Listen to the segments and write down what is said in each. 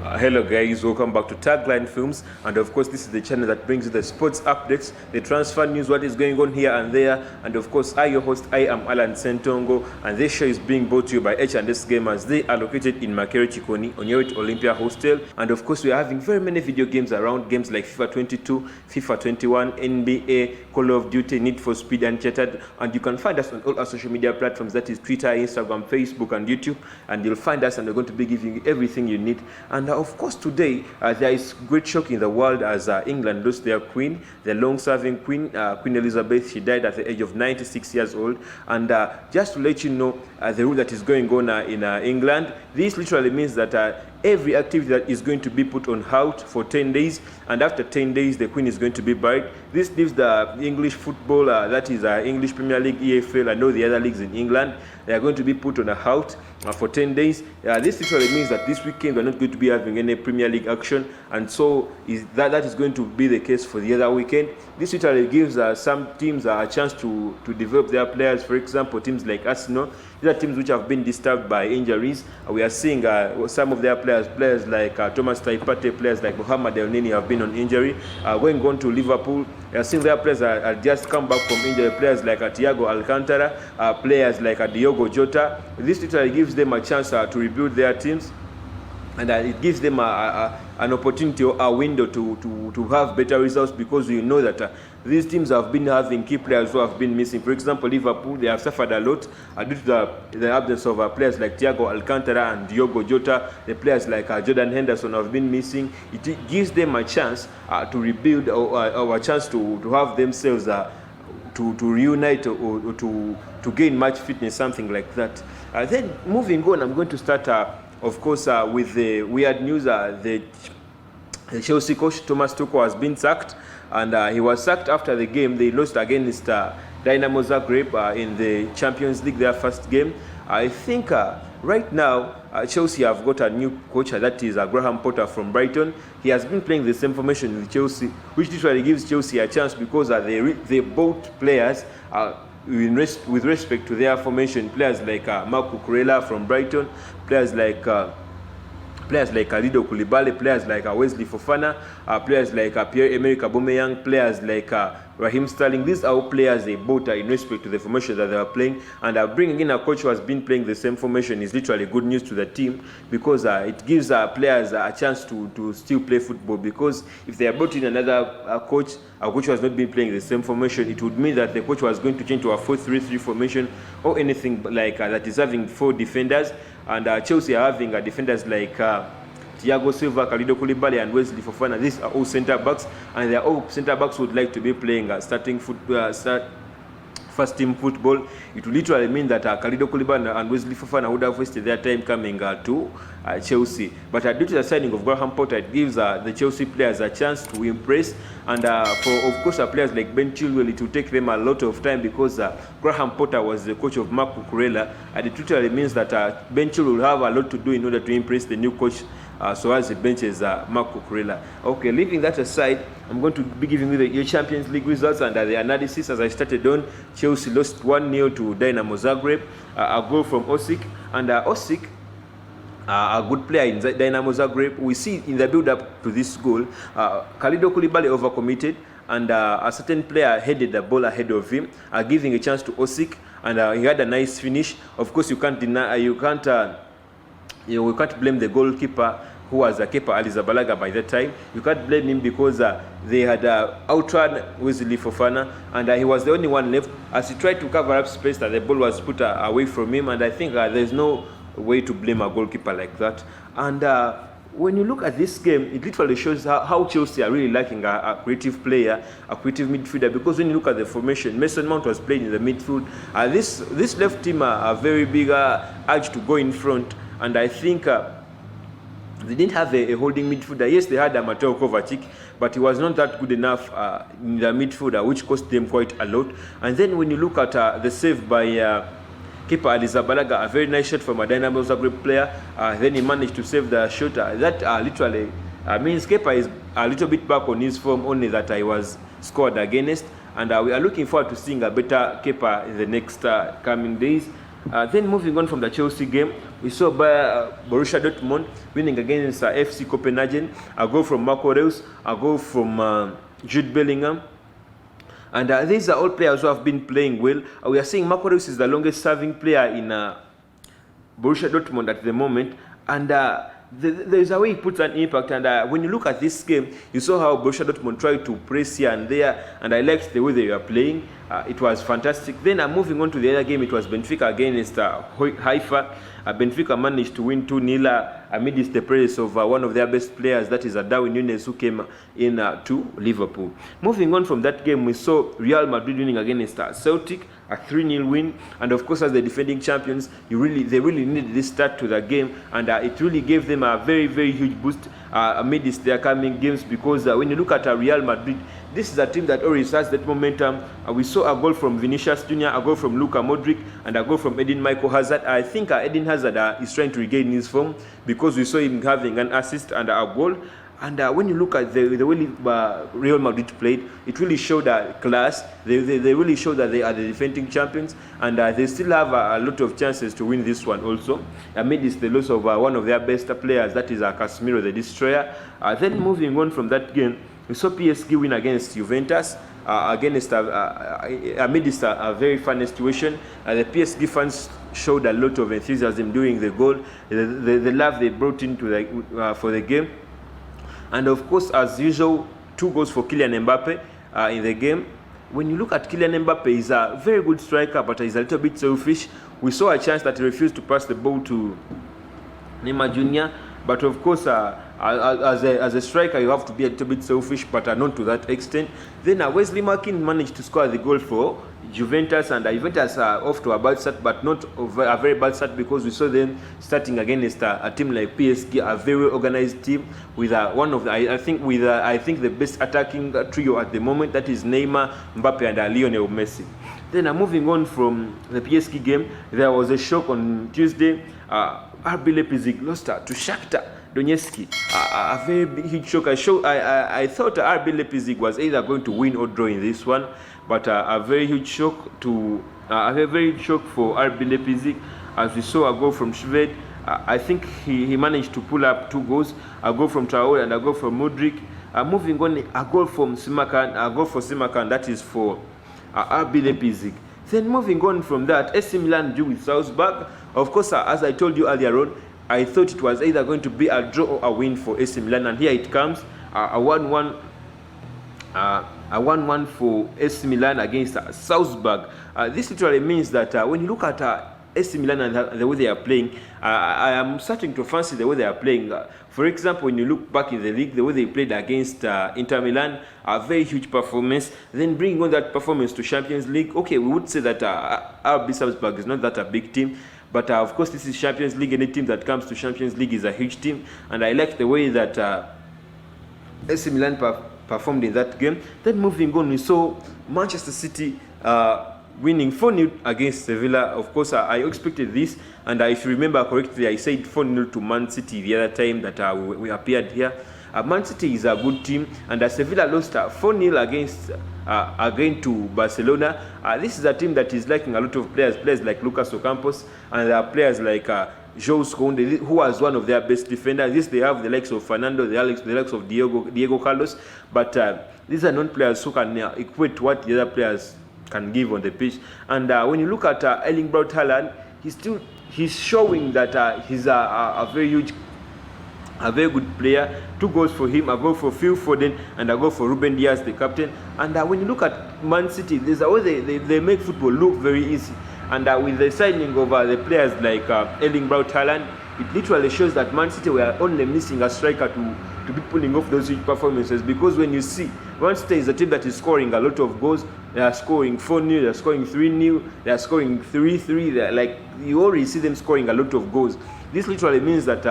Hello guys, welcome back to Tagline Films, and of course this is the channel that brings you the sports updates, the transfer news, what is going on here and there, and of course I, your host, I am Allan Sentongo, and this show is being brought to you by H&S Gamers. They are located in Makere Chikoni, Onyewit Olympia Hostel, and of course we are having very many video games around, games like FIFA 22, FIFA 21, NBA, Call of Duty, Need for Speed Uncharted, and you can find us on all our social media platforms, that is Twitter, Instagram, Facebook, and YouTube, and you'll find us and we're going to be giving you everything you need. And of course today there is great shock in the world as England lost their queen, their long-serving queen, Queen Elizabeth. She died at the age of 96 years old. And just to let you know the rule that is going on in England, this literally means that every activity that is going to be put on halt for 10 days, and after 10 days the queen is going to be buried. This leaves the English football, that is English Premier League, EFL, and all the other leagues in England, they are going to be put on a halt for 10 days. This literally means that this weekend we're not going to be having any Premier League action, and so that is going to be the case for the other weekend. This literally gives some teams a chance to develop their players. For example, teams like Arsenal, these are teams which have been disturbed by injuries. We are seeing some of their players like Thomas Taipate, players like Mohamed El Nini have been on injury. Going on to Liverpool, we are seeing their players are just come back from injury. Players like Thiago Alcantara, players like Diogo Jota. This literally gives them a chance to rebuild their teams, and it gives them an opportunity or a window to have better results, because we know that these teams have been having key players who have been missing. For example, Liverpool, they have suffered a lot due to the absence of players like Thiago Alcantara and Diogo Jota. The players like Jordan Henderson have been missing. It gives them a chance to rebuild, or a chance to have themselves to reunite, or to gain match fitness, something like that. Then moving on, I'm going to start of course with the weird news. The Chelsea coach Thomas Tuchel has been sacked, and he was sacked after the game they lost against Dynamo Zagreb in the Champions League, their first game. I think right now Chelsea have got a new coach, that is Graham Potter from Brighton. He has been playing the same formation with Chelsea, which literally gives Chelsea a chance, because they bought players with respect to their formation. Players like Marco Cucurella from Brighton, players like Kalidou Koulibaly, players like Wesley Fofana, players like Pierre-Emerick Aubameyang, players like Raheem Sterling. These are all players they bought in respect to the formation that they are playing, and bringing in a coach who has been playing the same formation is literally good news to the team, because it gives players a chance to still play football. Because if they are brought in another coach, a coach who has not been playing the same formation, it would mean that the coach was going to change to a 4-3-3 formation, or anything like that is having 4 defenders. And Chelsea are having defenders like Thiago Silva, Kalidou Koulibaly, and Wesley Fofana. These are all centre backs, and they are all centre backs who would like to be playing first team football. It will literally mean that Kalidou Koulibaly and Wesley Fofana would have wasted their time coming to Chelsea. But due to the signing of Graham Potter, it gives the Chelsea players a chance to impress. And for, of course, players like Ben Chilwell, it will take them a lot of time, because Graham Potter was the coach of Marco Cucurella, and it literally means that Ben Chilwell will have a lot to do in order to impress the new coach, so as he benches Marco Cucurella. Okay, leaving that aside, I'm going to be giving you the Champions League results and the analysis. As I started on, Chelsea lost 1-0 to Dynamo Zagreb, a goal from Osik, and Osik, a good player in Dynamo Zagreb. We see in the build-up to this goal, Kalidou Koulibaly overcommitted, and a certain player headed the ball ahead of him, giving a chance to Osik, and he had a nice finish. Of course, you can't blame the goalkeeper, who was Kepa Arrizabalaga by that time. You can't blame him, because they had outrun Wesley Fofana, and he was the only one left. As he tried to cover up space, that the ball was put away from him, and I think there's no way to blame a goalkeeper like that. And when you look at this game, it literally shows how Chelsea are really lacking a creative player, a creative midfielder, because when you look at the formation, Mason Mount was playing in the midfield. This left team a very big urge to go in front, and I think they didn't have a holding midfielder. Yes, they had Mateo Kovacic, but he was not that good enough in the midfielder, which cost them quite a lot. And then when you look at the save by Kepa Arrizabalaga, a very nice shot from a Dynamo Zagreb player, then he managed to save the shot. That literally means Kepa is a little bit back on his form, only that he was scored against. And we are looking forward to seeing a better Kepa in the next coming days. Then moving on from the Chelsea game, we saw Borussia Dortmund winning against FC Copenhagen. A goal from Marco Reus, a goal from Jude Bellingham. And these are all players who have been playing well. We are seeing Marco Reus is the longest serving player in Borussia Dortmund at the moment. And there's a way he puts an impact. And when you look at this game, you saw how Borussia Dortmund tried to press here and there. And I liked the way they were playing. It was fantastic. Then moving on to the other game, it was Benfica against Haifa. Benfica managed to win 2-0 amidst the presence of one of their best players, that is Darwin Núñez, who came in to Liverpool. Moving on from that game, we saw Real Madrid winning against Celtic, a 3-0 win. And of course, as the defending champions, they really needed this start to the game, and it really gave them a very, very huge boost amidst their coming games, because when you look at Real Madrid, this is a team that already has that momentum. We saw a goal from Vinicius Junior, a goal from Luka Modric, and a goal from Michael Hazard. I think Eden Hazard is trying to regain his form, because we saw him having an assist and a goal. And when you look at the way Real Madrid played, it really showed class. They really showed that they are the defending champions, and they still have a lot of chances to win this one also, amidst the loss of one of their best players, that is Casemiro the Destroyer. Then moving on from that game, we saw PSG win against Juventus, amidst a very fun situation. The PSG fans showed a lot of enthusiasm during the goal, the love they brought into for the game. And of course, as usual, 2 goals for Kylian Mbappe in the game. When you look at Kylian Mbappe, he's a very good striker, but he's a little bit selfish. We saw a chance that he refused to pass the ball to Neymar Jr., but of course, as a striker, you have to be a little bit selfish, but not to that extent. Then Wesley Markin managed to score the goal for Juventus, and Juventus are off to a bad start, but not a very bad start, because we saw them starting against a team like PSG, a very organized team with one of the, I think the best attacking trio at the moment, that is Neymar, Mbappe, and Lionel Messi. Then moving on from the PSG game, there was a shock on Tuesday. RB Leipzig lost to Shakhtar Donetsk. A very huge shock. I thought RB Leipzig was either going to win or draw in this one, but a very huge shock for RB Leipzig, as we saw a goal from Shved. I think he managed to pull up 2 goals, a goal from Traore and a goal from Modric. Moving on, a goal from Simakan, that is for RB Leipzig. Then moving on from that, AC Milan drew with Salzburg. Of course, as I told you earlier on, I thought it was either going to be a draw or a win for AC Milan, and here it comes, a 1-1 for AC Milan against Salzburg. This literally means that when you look at AC Milan and the way they are playing, I am starting to fancy the way they are playing. For example, when you look back in the league, the way they played against Inter Milan, a very huge performance. Then bringing on that performance to Champions League, okay, we would say that RB Salzburg is not that a big team. But of course, this is Champions League. Any team that comes to Champions League is a huge team. And I like the way that AC Milan performed in that game. Then moving on, we saw Manchester City winning 4-0 against Sevilla. Of course, I expected this. And if you remember correctly, I said 4-0 to Man City the other time that we appeared here. Man City is a good team, and Sevilla lost 4-0 again to Barcelona. This is a team that is lacking a lot of players like Lucas Ocampos, and there are players like Jules Koundé, who was one of their best defenders. This they have the likes of Fernando, the likes of Diego Carlos, but these are non-players who can equate what the other players can give on the pitch. And when you look at Erling Braut Haaland, he's showing that he's a very good player. 2 goals for him, a goal for Phil Foden, and a goal for Ruben Dias, the captain. And when you look at Man City, there's a way they make football look very easy. And with the signing of the players like Erling Braut Haaland, it literally shows that Man City were only missing a striker to be pulling off those huge performances. Because when you see, Man City is a team that is scoring a lot of goals. They are scoring 4-0, they are scoring 3-0, they are scoring 3-3. You already see them scoring a lot of goals. This literally means that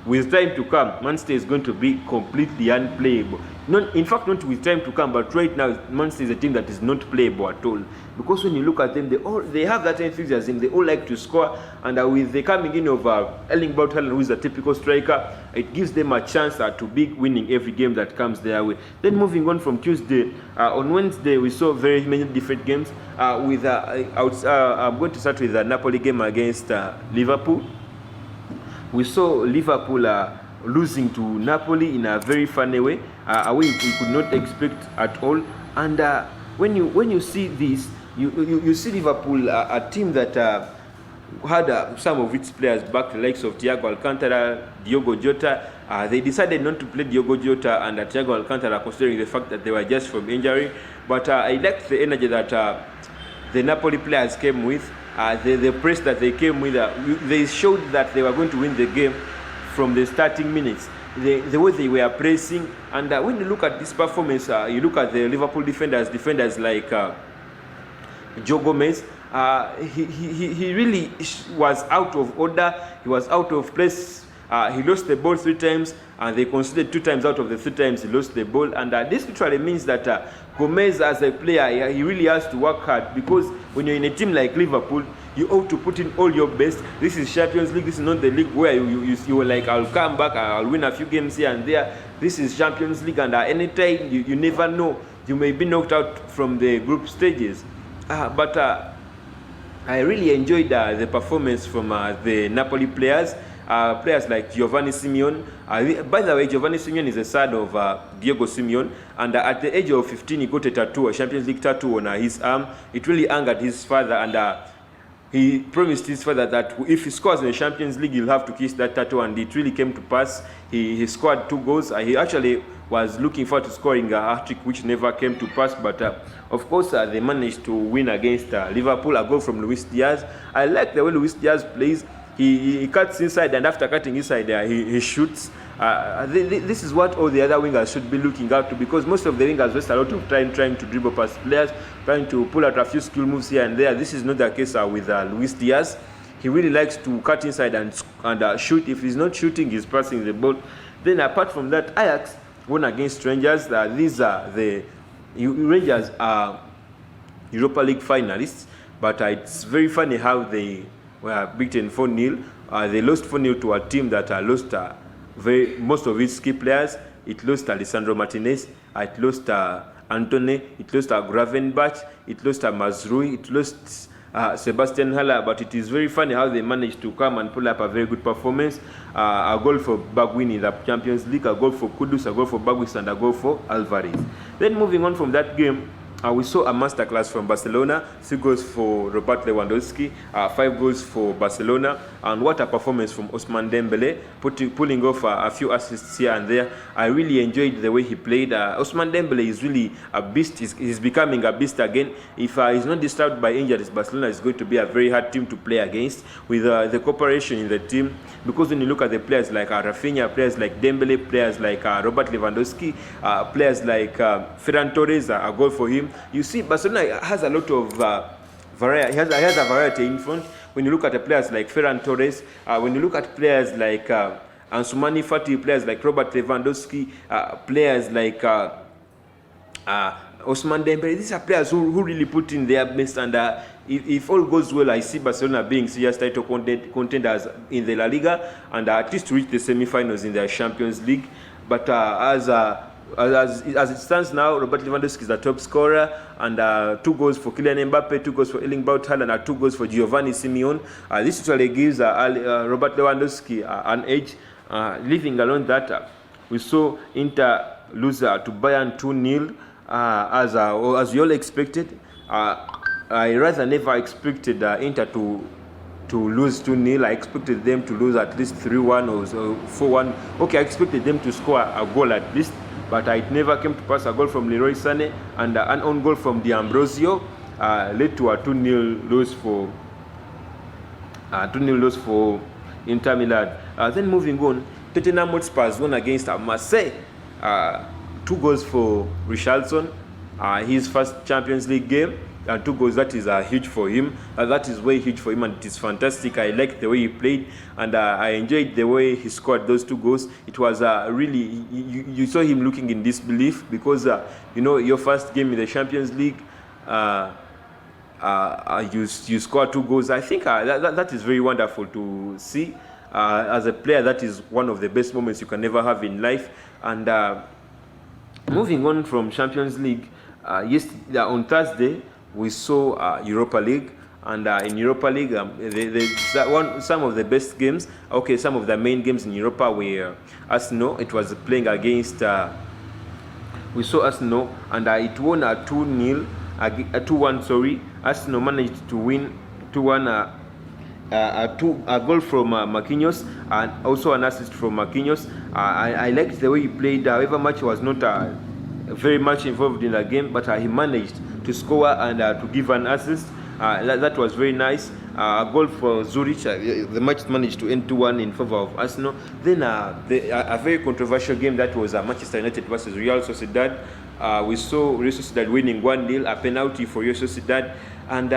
with time to come, Manchester is going to be completely unplayable. In fact, not with time to come, but right now, Manchester is a team that is not playable at all. Because when you look at them, they have that enthusiasm. They all like to score, and with the coming in of Erling Braut Haaland, who is a typical striker, it gives them a chance to be winning every game that comes their way. Then moving on from Tuesday, on Wednesday we saw very many different games. I'm going to start with the Napoli game against Liverpool. We saw Liverpool losing to Napoli in a very funny way, a way we could not expect at all. And when you see this, you see Liverpool, a team that had some of its players back, the likes of Thiago Alcantara, Diogo Jota. They decided not to play Diogo Jota and Thiago Alcantara, considering the fact that they were just from injury. But I liked the energy that the Napoli players came with. The press that they came with, they showed that they were going to win the game from the starting minutes. The way they were pressing, and when you look at this performance, you look at the Liverpool defenders like Joe Gomez. He really was out of order. He was out of place. He lost the ball 3 times, and they conceded 2 times out of the 3 times he lost the ball. And this literally means that Gomez, as a player, he really has to work hard, because when you're in a team like Liverpool, you ought to put in all your best. This is Champions League. This is not the league where you were like, I'll come back, I'll win a few games here and there. This is Champions League, and anytime you never know, you may be knocked out from the group stages. But I really enjoyed the performance from the Napoli players. Players like Giovanni Simeone. By the way, Giovanni Simeone is the son of Diego Simeone, and at the age of 15, he got a tattoo, a Champions League tattoo on his arm. It really angered his father, and he promised his father that if he scores in the Champions League, he'll have to kiss that tattoo, and it really came to pass. He scored 2 goals. He actually was looking forward to scoring a hat-trick, which never came to pass, but of course they managed to win against Liverpool, a goal from Luis Diaz. I like the way Luis Diaz plays. He cuts inside, and after cutting inside, he shoots. This is what all the other wingers should be looking out to, because most of the wingers waste a lot of time trying to dribble past players, trying to pull out a few skill moves here and there. This is not the case with Luis Diaz. He really likes to cut inside and shoot. If he's not shooting, he's passing the ball. Then apart from that, Ajax won against Rangers. These are the Rangers are Europa League finalists, but it's very funny how they were beaten 4-0. They lost 4-0 to a team that lost most of its key players. It lost Alessandro Martinez, it lost Antony, it lost Gravenberch, it lost Mazrui, it lost Sebastian Haller. But it is very funny how they managed to come and pull up a very good performance. A goal for Bergwijn in the Champions League, a goal for Kudus, a goal for Bergwijn, and a goal for Alvarez. Then moving on from that game, we saw a masterclass from Barcelona. 3 goals for Robert Lewandowski, 5 goals for Barcelona, and what a performance from Ousmane Dembele, pulling off a few assists here and there. I really enjoyed the way he played. Ousmane Dembele is really a beast. He's becoming a beast again. If he's not disturbed by injuries, Barcelona is going to be a very hard team to play against, with the cooperation in the team. Because when you look at the players like Rafinha, players like Dembele, players like Robert Lewandowski, players like Ferran Torres, a goal for him. You see, Barcelona has a lot of variety. He has a variety in front. When you look at the players like Ferran Torres, when you look at players like Ansu Fati, players like Robert Lewandowski, players like Ousmane Dembele, these are players who really put in their best. And if all goes well, I see Barcelona being serious title contenders in the La Liga, and at least to reach the semi-finals in the Champions League. But as it stands now, Robert Lewandowski is the top scorer, and 2 goals for Kylian Mbappe, 2 goals for Erling Braut Haaland, and 2 goals for Giovanni Simeone. This actually gives Robert Lewandowski an edge. Leaving alone that, we saw Inter lose to Bayern 2-0, as we all expected. I rather never expected Inter to lose 2-0. I expected them to lose at least 3-1 or 4-1. Okay, I expected them to score a goal at least, but it never came to pass. A goal from Leroy Sané and an own goal from D'Ambrosio led to a 2-0 loss for Inter Milan. Then moving on, Tottenham Hotspur won against Marseille. 2 goals for Richarlison, his first Champions League game. 2 goals. That is huge for him. That is way huge for him, and it is fantastic. I liked the way he played, and I enjoyed the way he scored those 2 goals. It was really, you saw him looking in disbelief, because your first game in the Champions League, you score 2 goals. I think that is very wonderful to see. As a player, that is one of the best moments you can ever have in life. And moving on from Champions League, on Thursday we saw Europa League, and in Europa League, some of the best games, some of the main games in Europa were Arsenal. It was playing against, we saw Arsenal, and it won 2-1, sorry. Arsenal managed to win 2-1, a goal from Marquinhos, and also an assist from Marquinhos. I liked the way he played. However much he was not very much involved in the game, but he managed to score and to give an assist. That was very nice. A goal for Zurich. The match managed to end 2-1 in favor of Arsenal. Then a very controversial game, that was Manchester United versus Real Sociedad. We saw Real Sociedad winning 1-0, a penalty for Real Sociedad, and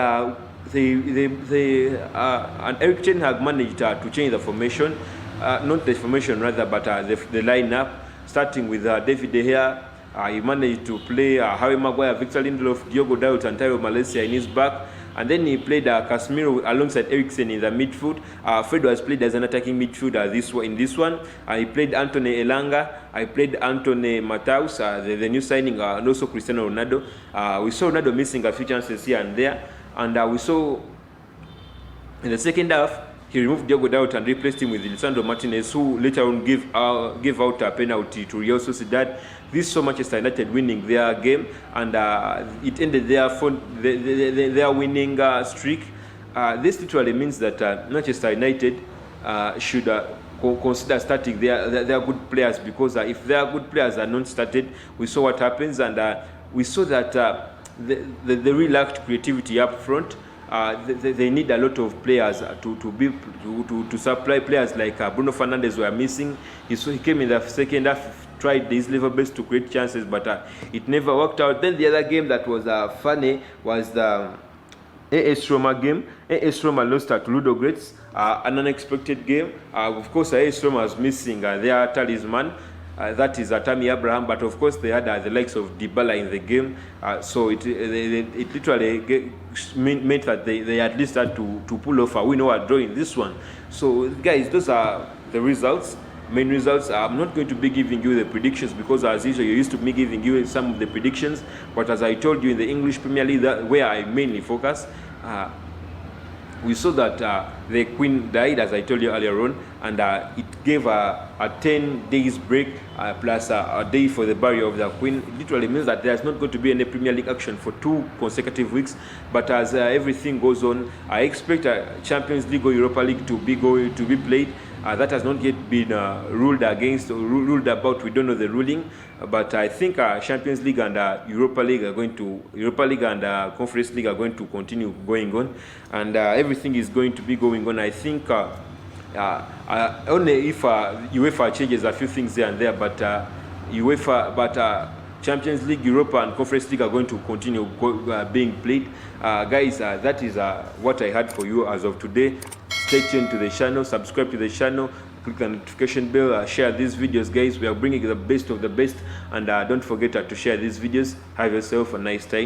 Eric Ten Hag managed to change the formation, not the formation rather, but the lineup, starting with David De Gea. He managed to play Harry Maguire, Victor Lindelof, Diogo Dalot, and Tyrell Malacia in his back. And then he played Casemiro alongside Eriksen in the midfield. Fred was played as an attacking midfielder in this one. He played Anthony Elanga. I played Anthony Matheus, the new signing, and also Cristiano Ronaldo. We saw Ronaldo missing a few chances here and there. And we saw in the second half, he removed Diogo Dalot and replaced him with Lisandro Martinez, who later on gave out a penalty to Real Sociedad. This saw Manchester United winning their game, and it ended their winning streak. This literally means that Manchester United should consider starting their good players, because if their good players are not started, we saw what happens, and we saw that they really lacked creativity up front. They need a lot of players to supply players like Bruno Fernandes were missing. He came in the second half, tried his level best to create chances, but it never worked out. Then the other game that was funny was the AS Roma game. AS Roma lost to Ludogorets, an unexpected game. Of course, AS Roma was missing their talisman. That is Tammy Abraham, but of course they had the likes of Dybala in the game, so it literally meant that they at least had to pull off a win or a draw in this one. So guys, those are the results, main results. I'm not going to be giving you the predictions, because as usual you're used to me giving you some of the predictions, but as I told you, in the English Premier League, where I mainly focus, we saw that the Queen died, as I told you earlier on, and it gave a 10 days break plus a day for the burial of the Queen. It literally means that there's not going to be any Premier League action for 2 consecutive weeks. But as everything goes on, I expect Champions League or Europa League to be played. That has not yet been ruled against or ruled about. We don't know the ruling, but I think Champions League and Europa League and Conference League are going to continue going on, and everything is going to be going on. I think only if UEFA changes a few things here and there, but Champions League, Europa, and Conference League are going to continue being played. Guys, that is what I had for you as of today. Stay tuned to the channel, subscribe to the channel, click the notification bell, share these videos, guys. We are bringing the best of the best, and don't forget to share these videos. Have yourself a nice time.